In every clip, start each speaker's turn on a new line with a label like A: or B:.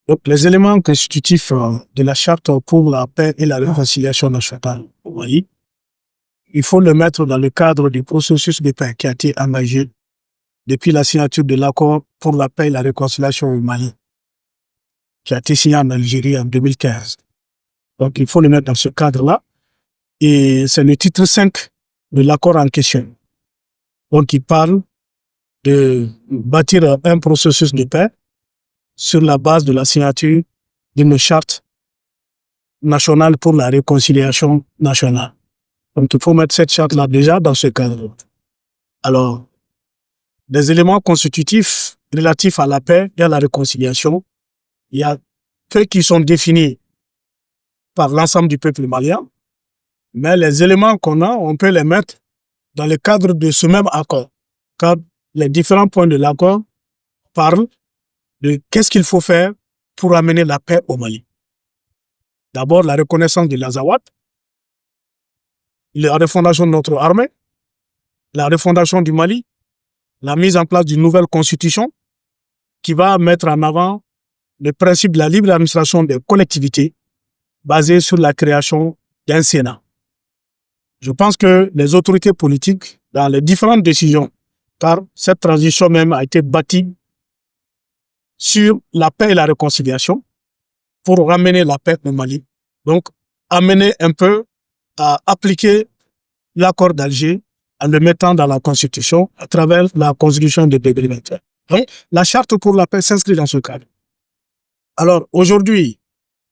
A: Donc, les éléments constitutifs de la charte pour la paix et la réconciliation nationale au Mali, il faut le mettre dans le cadre du processus de paix qui a été engagé depuis la signature de l'accord pour la paix et la réconciliation au Mali, qui a été signé en Algérie en 2015. Donc, il faut le mettre dans ce cadre-là. Et c'est le titre 5 de l'accord en question. Donc, il parle de bâtir un processus de paix sur la base de la signature d'une charte nationale pour la réconciliation nationale. Donc, il faut mettre cette charte-là déjà dans ce cadre. Alors, des éléments constitutifs relatifs à la paix et à la réconciliation, il y a ceux qui sont définis par l'ensemble du peuple malien, mais les éléments qu'on a, on peut les mettre dans le cadre de ce même accord, car les différents points de l'accord parlent de qu'est-ce qu'il faut faire pour amener la paix au Mali. D'abord, la reconnaissance de l'Azawad, la refondation de notre armée, la refondation du Mali, la mise en place d'une nouvelle constitution qui va mettre en avant le principe de la libre administration des collectivités basée sur la création d'un Sénat. Je pense que les autorités politiques, dans les différentes décisions, car cette transition même a été bâtie sur la paix et la réconciliation pour ramener la paix au Mali. Donc, amener un peu à appliquer l'accord d'Alger en le mettant dans la Constitution à travers la Constitution de 2021. Donc, la charte pour la paix s'inscrit dans ce cadre. Alors, aujourd'hui,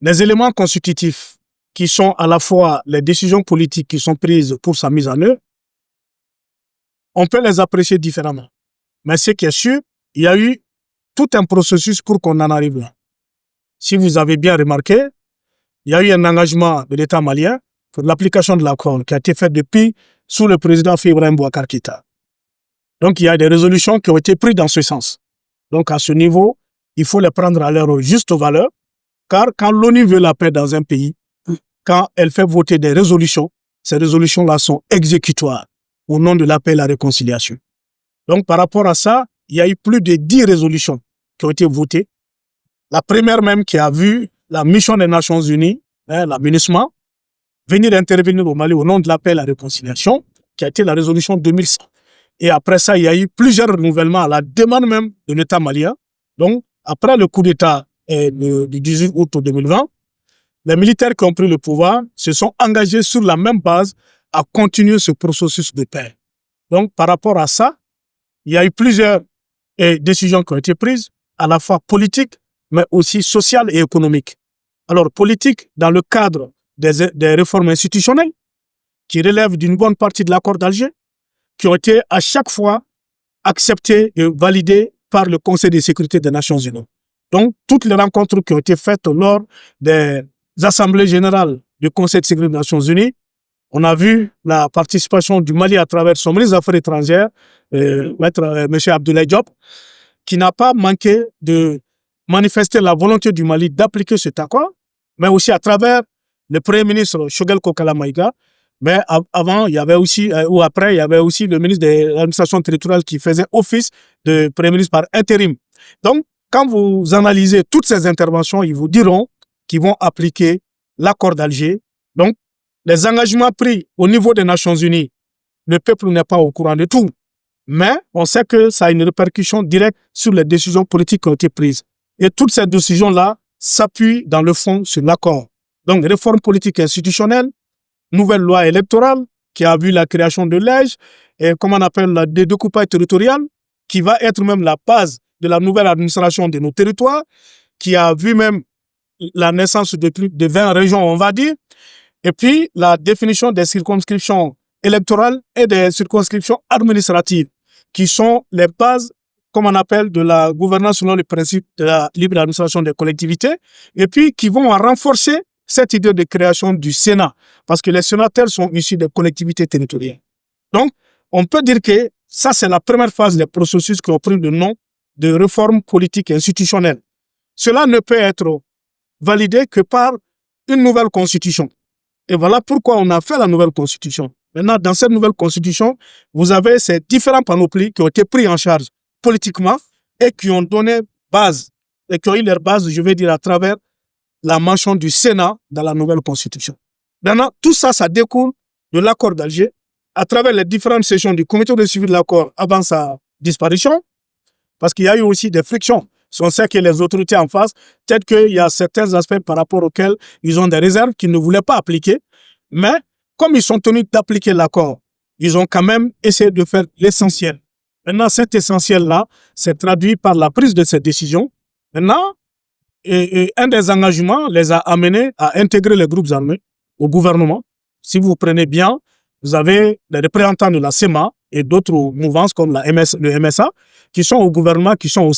A: les éléments constitutifs qui sont à la fois les décisions politiques qui sont prises pour sa mise en œuvre, on peut les apprécier différemment. Mais ce qui est sûr, il y a eu tout un processus pour qu'on en arrive là. Si vous avez bien remarqué, il y a eu un engagement de l'État malien pour l'application de l'accord qui a été fait depuis sous le président Ibrahim Boubacar Keïta. Donc, il y a des résolutions qui ont été prises dans ce sens. Donc, à ce niveau, il faut les prendre à leur juste valeur, car quand l'ONU veut la paix dans un pays, quand elle fait voter des résolutions, ces résolutions-là sont exécutoires au nom de la paix et la réconciliation. Donc, par rapport à ça, il y a eu plus de 10 résolutions qui ont été votées. La première même qui a vu la mission des Nations Unies, la MINUSMA, venir intervenir au Mali au nom de la paix et la réconciliation, qui a été la résolution 2100. Et après ça, il y a eu plusieurs renouvellements à la demande même de l'État malien. Donc, après le coup d'État du 18 août 2020, les militaires qui ont pris le pouvoir se sont engagés sur la même base à continuer ce processus de paix. Donc, par rapport à ça, il y a eu plusieurs décisions qui ont été prises, à la fois politiques, mais aussi sociales et économiques. Alors, politique, dans le cadre des réformes institutionnelles, qui relèvent d'une bonne partie de l'accord d'Alger, qui ont été à chaque fois acceptées et validées par le Conseil de sécurité des Nations Unies. Donc, toutes les rencontres qui ont été faites lors des assemblées générales du Conseil de sécurité des Nations Unies, on a vu la participation du Mali à travers son ministre des Affaires étrangères, M. Abdoulaye Diop, qui n'a pas manqué de manifester la volonté du Mali d'appliquer cet accord, mais aussi à travers le Premier ministre Choguel Kokala Maïga. Mais avant, il y avait aussi, ou après, il y avait aussi le ministre de l'administration territoriale qui faisait office de Premier ministre par intérim. Donc, quand vous analysez toutes ces interventions, ils vous diront qu'ils vont appliquer l'accord d'Alger. Donc, les engagements pris au niveau des Nations Unies, le peuple n'est pas au courant de tout. Mais on sait que ça a une répercussion directe sur les décisions politiques qui ont été prises. Et toutes ces décisions-là s'appuient dans le fond sur l'accord. Donc, réforme politique institutionnelle, nouvelle loi électorale qui a vu la création de l'EJ et comment on appelle la découpage territorial, qui va être même la base de la nouvelle administration de nos territoires, qui a vu même la naissance de plus de 20 régions, on va dire, et puis la définition des circonscriptions électorales et des circonscriptions administratives, qui sont les bases, comme on appelle, de la gouvernance selon le principe de la libre administration des collectivités, et puis qui vont renforcer cette idée de création du Sénat, parce que les sénateurs sont issus des collectivités territoriales. Donc, on peut dire que ça, c'est la première phase des processus qui ont pris le nom de réforme politique et institutionnelle. Cela ne peut être validé que par une nouvelle constitution. Et voilà pourquoi on a fait la nouvelle constitution. Maintenant, dans cette nouvelle constitution, vous avez ces différents panoplies qui ont été pris en charge politiquement et qui ont donné base et qui ont eu leur base, je vais dire, à travers la mention du Sénat dans la nouvelle constitution. Maintenant, tout ça, ça découle de l'accord d'Alger, à travers les différentes sessions du comité de suivi de l'accord avant sa disparition, parce qu'il y a eu aussi des frictions. On sait que les autorités en face, peut-être qu'il y a certains aspects par rapport auxquels ils ont des réserves qu'ils ne voulaient pas appliquer, mais comme ils sont tenus d'appliquer l'accord, ils ont quand même essayé de faire l'essentiel. Maintenant, cet essentiel-là s'est traduit par la prise de cette décision. Maintenant, un des engagements les a amenés à intégrer les groupes armés au gouvernement. Si vous prenez bien, vous avez les représentants de la CEMA et d'autres mouvances comme le MSA qui sont au gouvernement, qui sont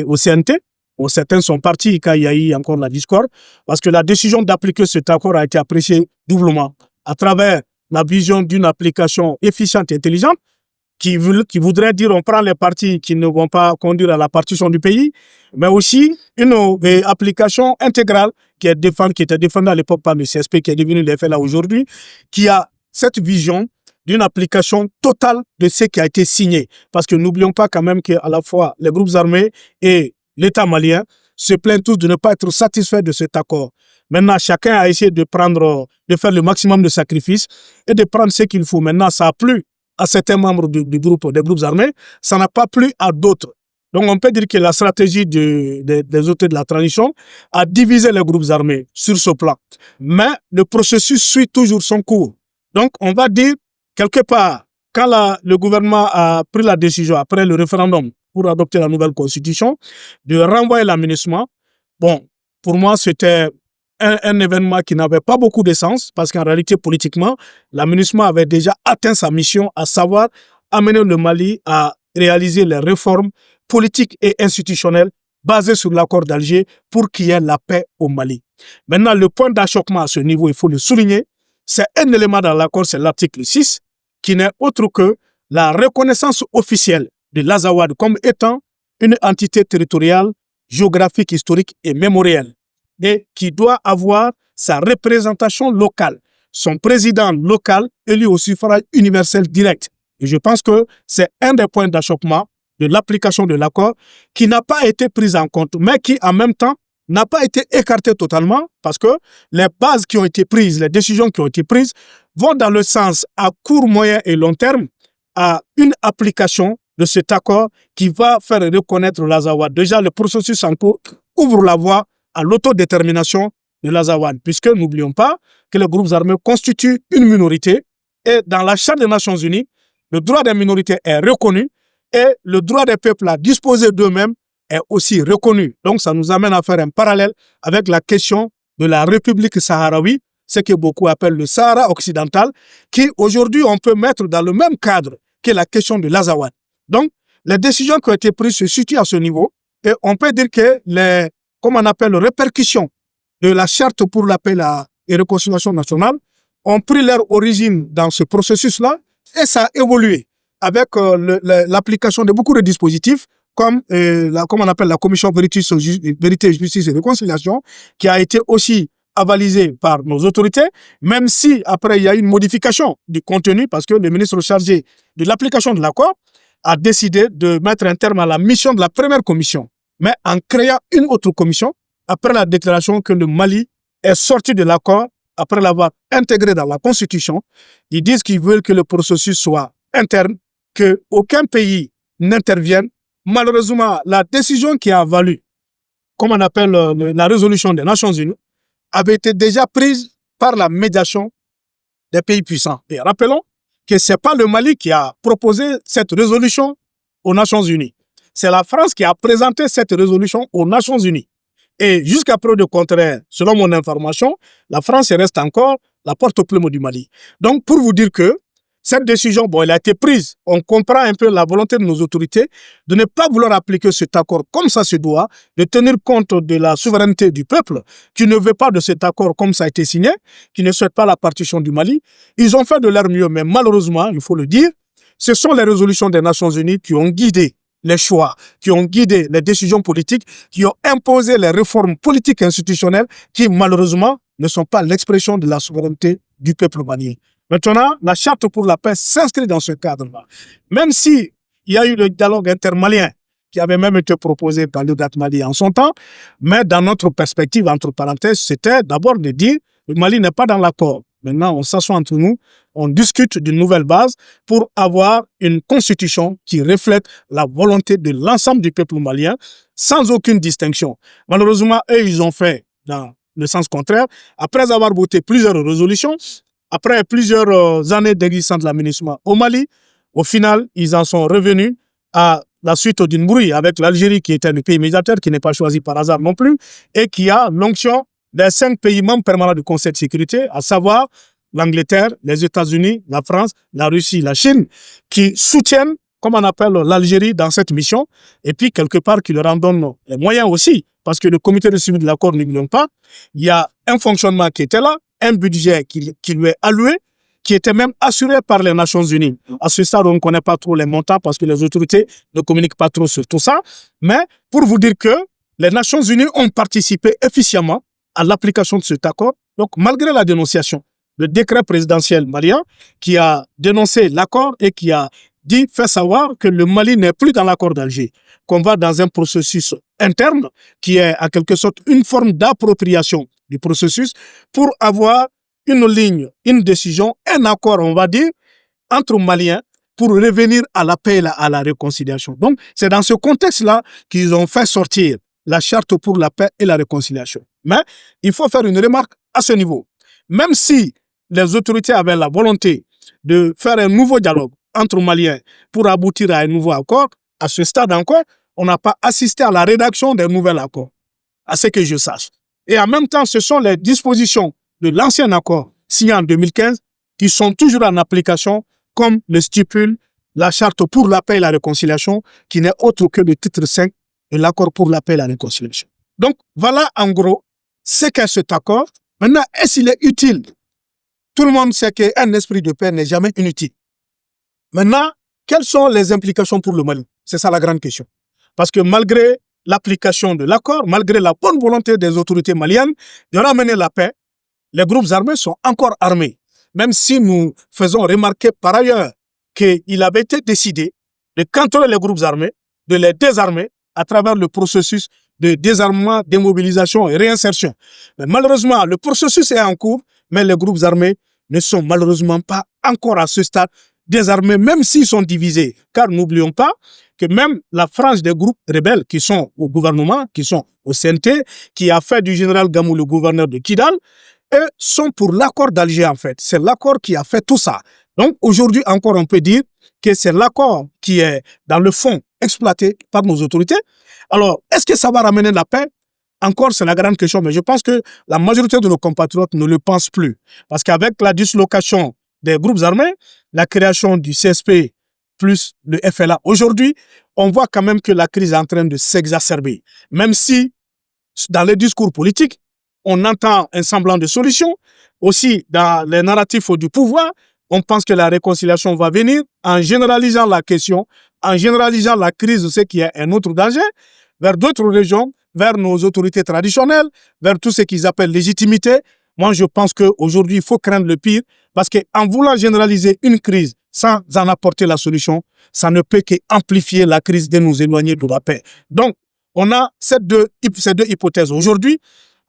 A: au CNT. Bon, certains sont partis quand il y a eu encore la discorde parce que la décision d'appliquer cet accord a été appréciée doublement à travers la vision d'une application efficiente et intelligente qui voudrait dire on prend les partis qui ne vont pas conduire à la partition du pays, mais aussi une application intégrale qui était défendue à l'époque par le CSP, qui est devenu l'effet là aujourd'hui, qui a cette vision d'une application totale de ce qui a été signé. Parce que n'oublions pas quand même qu'à la fois les groupes armés et l'État malien se plaignent tous de ne pas être satisfaits de cet accord. Maintenant, chacun a essayé de faire le maximum de sacrifices et de prendre ce qu'il faut. Maintenant, ça a plu à certains membres des groupes armés, ça n'a pas plu à d'autres. Donc, on peut dire que la stratégie des autorités de la transition a divisé les groupes armés sur ce plan. Mais le processus suit toujours son cours. Donc, on va dire, quelque part, quand le gouvernement a pris la décision, après le référendum, pour adopter la nouvelle constitution, de renvoyer l'aménagement, bon, pour moi, c'était un événement qui n'avait pas beaucoup de sens, parce qu'en réalité, politiquement, l'aménagement avait déjà atteint sa mission, à savoir amener le Mali à réaliser les réformes politiques et institutionnelles basées sur l'accord d'Alger pour qu'il y ait la paix au Mali. Maintenant, le point d'achoppement à ce niveau, il faut le souligner, c'est un élément dans l'accord, c'est l'article 6, qui n'est autre que la reconnaissance officielle de l'Azawad comme étant une entité territoriale, géographique, historique et mémorielle, et qui doit avoir sa représentation locale, son président local élu au suffrage universel direct. Et je pense que c'est un des points d'achoppement de l'application de l'accord qui n'a pas été pris en compte, mais qui en même temps n'a pas été écarté totalement parce que les bases qui ont été prises, les décisions qui ont été prises vont dans le sens à court, moyen et long terme à une application de cet accord qui va faire reconnaître l'Azawad. Déjà, le processus en cours ouvre la voie à l'autodétermination de l'Azawad, puisque n'oublions pas que les groupes armés constituent une minorité et dans la Charte des Nations Unies, le droit des minorités est reconnu et le droit des peuples à disposer d'eux-mêmes est aussi reconnu. Donc, ça nous amène à faire un parallèle avec la question de la République saharaoui, ce que beaucoup appellent le Sahara occidental, qui aujourd'hui on peut mettre dans le même cadre que la question de l'Azawad. Donc, les décisions qui ont été prises se situent à ce niveau et on peut dire que les répercussions de la charte pour la paix et réconciliation nationale ont pris leur origine dans ce processus-là et ça a évolué avec l'application de beaucoup de dispositifs comme on appelle la commission vérité, justice et réconciliation qui a été aussi avalisée par nos autorités, même si après il y a eu une modification du contenu parce que le ministre chargé de l'application de l'accord a décidé de mettre un terme à la mission de la première commission, mais en créant une autre commission après la déclaration que le Mali est sorti de l'accord, après l'avoir intégré dans la Constitution. Ils disent qu'ils veulent que le processus soit interne, qu'aucun pays n'intervienne. Malheureusement, la décision qui a valu, comme on appelle la résolution des Nations Unies, avait été déjà prise par la médiation des pays puissants. Et rappelons que ce n'est pas le Mali qui a proposé cette résolution aux Nations Unies. C'est la France qui a présenté cette résolution aux Nations Unies. Et jusqu'à preuve de contraire, selon mon information, la France reste encore la porte-plume du Mali. Donc, pour vous dire que cette décision, elle a été prise. On comprend un peu la volonté de nos autorités de ne pas vouloir appliquer cet accord comme ça se doit, de tenir compte de la souveraineté du peuple qui ne veut pas de cet accord comme ça a été signé, qui ne souhaite pas la partition du Mali. Ils ont fait de leur mieux, mais malheureusement, il faut le dire, ce sont les résolutions des Nations Unies qui ont guidé les choix, qui ont guidé les décisions politiques, qui ont imposé les réformes politiques et institutionnelles qui, malheureusement, ne sont pas l'expression de la souveraineté du peuple malien. Maintenant, la charte pour la paix s'inscrit dans ce cadre-là. Même s'il y a eu le dialogue intermalien qui avait même été proposé par le Mali en son temps. Mais dans notre perspective, entre parenthèses, c'était d'abord de dire le Mali n'est pas dans l'accord. Maintenant, on s'assoit entre nous, on discute d'une nouvelle base pour avoir une constitution qui reflète la volonté de l'ensemble du peuple malien sans aucune distinction. Malheureusement, eux, ils ont fait dans le sens contraire. Après avoir voté plusieurs résolutions, après plusieurs années d'existence de l'aménagement au Mali, au final, ils en sont revenus à la suite d'une brouille avec l'Algérie, qui était le pays médiateur, qui n'est pas choisi par hasard non plus, et qui a l'onction des 5 pays membres permanents du Conseil de sécurité, à savoir l'Angleterre, les États-Unis, la France, la Russie, la Chine, qui soutiennent, comme on appelle, l'Algérie dans cette mission, et puis quelque part qui leur en donnent les moyens aussi, parce que le comité de suivi de l'accord ne l'ont pas. Il y a un fonctionnement qui était là, un budget qui lui est alloué, qui était même assuré par les Nations Unies. À ce stade, on ne connaît pas trop les montants parce que les autorités ne communiquent pas trop sur tout ça. Mais pour vous dire que les Nations Unies ont participé efficacement à l'application de cet accord. Donc, malgré la dénonciation, le décret présidentiel malien qui a dénoncé l'accord et qui a fait savoir que le Mali n'est plus dans l'accord d'Alger, qu'on va dans un processus interne qui est en quelque sorte une forme d'appropriation du processus pour avoir une ligne, une décision, un accord, on va dire, entre Maliens pour revenir à la paix et à la réconciliation. Donc, c'est dans ce contexte-là qu'ils ont fait sortir la charte pour la paix et la réconciliation. Mais il faut faire une remarque à ce niveau. Même si les autorités avaient la volonté de faire un nouveau dialogue entre Maliens pour aboutir à un nouveau accord, à ce stade encore, on n'a pas assisté à la rédaction d'un nouvel accord, à ce que je sache. Et en même temps, ce sont les dispositions de l'ancien accord signé en 2015 qui sont toujours en application, comme le stipule la charte pour la paix et la réconciliation, qui n'est autre que le titre 5 de l'accord pour la paix et la réconciliation. Donc, voilà en gros ce qu'est cet accord. Maintenant, est-ce qu'il est utile? Tout le monde sait qu'un esprit de paix n'est jamais inutile. Maintenant, quelles sont les implications pour le Mali? C'est ça la grande question. Parce que malgré l'application de l'accord, malgré la bonne volonté des autorités maliennes de ramener la paix, les groupes armés sont encore armés. Même si nous faisons remarquer par ailleurs qu'il avait été décidé de cantonner les groupes armés, de les désarmer à travers le processus de désarmement, démobilisation et réinsertion. Mais malheureusement, le processus est en cours, mais les groupes armés ne sont malheureusement pas encore à ce stade désarmés, même s'ils sont divisés. Car n'oublions pas que même la frange des groupes rebelles qui sont au gouvernement, qui sont au CNT, qui a fait du général Gamou le gouverneur de Kidal, eux sont pour l'accord d'Alger en fait. C'est l'accord qui a fait tout ça. Donc aujourd'hui encore on peut dire que c'est l'accord qui est dans le fond exploité par nos autorités. Alors est-ce que ça va ramener la paix? Encore c'est la grande question, mais je pense que la majorité de nos compatriotes ne le pensent plus. Parce qu'avec la dislocation des groupes armés, la création du CSP plus le FLA, aujourd'hui on voit quand même que la crise est en train de s'exacerber. Même si dans les discours politiques, on entend un semblant de solution. Aussi, dans les narratifs du pouvoir, on pense que la réconciliation va venir en généralisant la question, en généralisant la crise de ce qui est un autre danger, vers d'autres régions, vers nos autorités traditionnelles, vers tout ce qu'ils appellent légitimité. Moi, je pense qu'aujourd'hui, il faut craindre le pire, parce qu'en voulant généraliser une crise sans en apporter la solution, ça ne peut qu'amplifier la crise de nous éloigner de la paix. Donc, on a ces deux hypothèses aujourd'hui.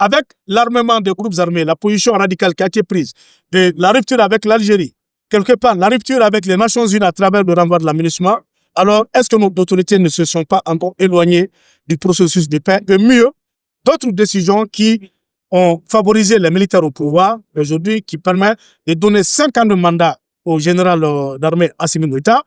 A: Avec l'armement des groupes armés, la position radicale qui a été prise, de la rupture avec l'Algérie, quelque part la rupture avec les Nations Unies à travers le renvoi de l'aménagement, alors est-ce que nos autorités ne se sont pas encore éloignées du processus de paix? De mieux, d'autres décisions qui ont favorisé les militaires au pouvoir aujourd'hui, qui permettent de donner 5 ans de mandat au général d'armée Assimi Goïta,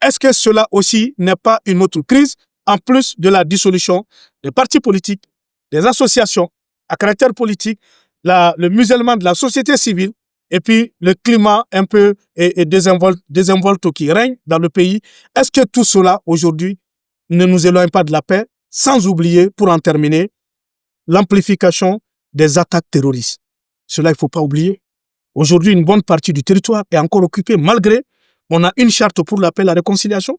A: est-ce que cela aussi n'est pas une autre crise, en plus de la dissolution des partis politiques, des associations à caractère politique, le musellement de la société civile et puis le climat un peu désinvolte qui règne dans le pays? Est-ce que tout cela aujourd'hui ne nous éloigne pas de la paix, sans oublier, pour en terminer, l'amplification des attaques terroristes? Cela, il ne faut pas oublier. Aujourd'hui, une bonne partie du territoire est encore occupée, malgré on a une charte pour la paix et la réconciliation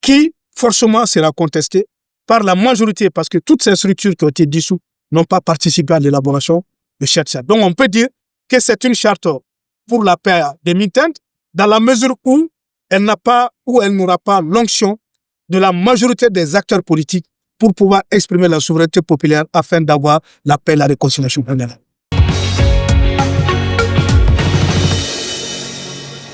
A: qui, forcément, sera contestée par la majorité, parce que toutes ces structures qui ont été dissoutes n'ont pas participé à l'élaboration de cette charte. Donc, on peut dire que c'est une charte pour la paix des mi-teintes, dans la mesure où elle n'a pas, ou elle n'aura pas l'onction de la majorité des acteurs politiques pour pouvoir exprimer la souveraineté populaire afin d'avoir la paix et la réconciliation.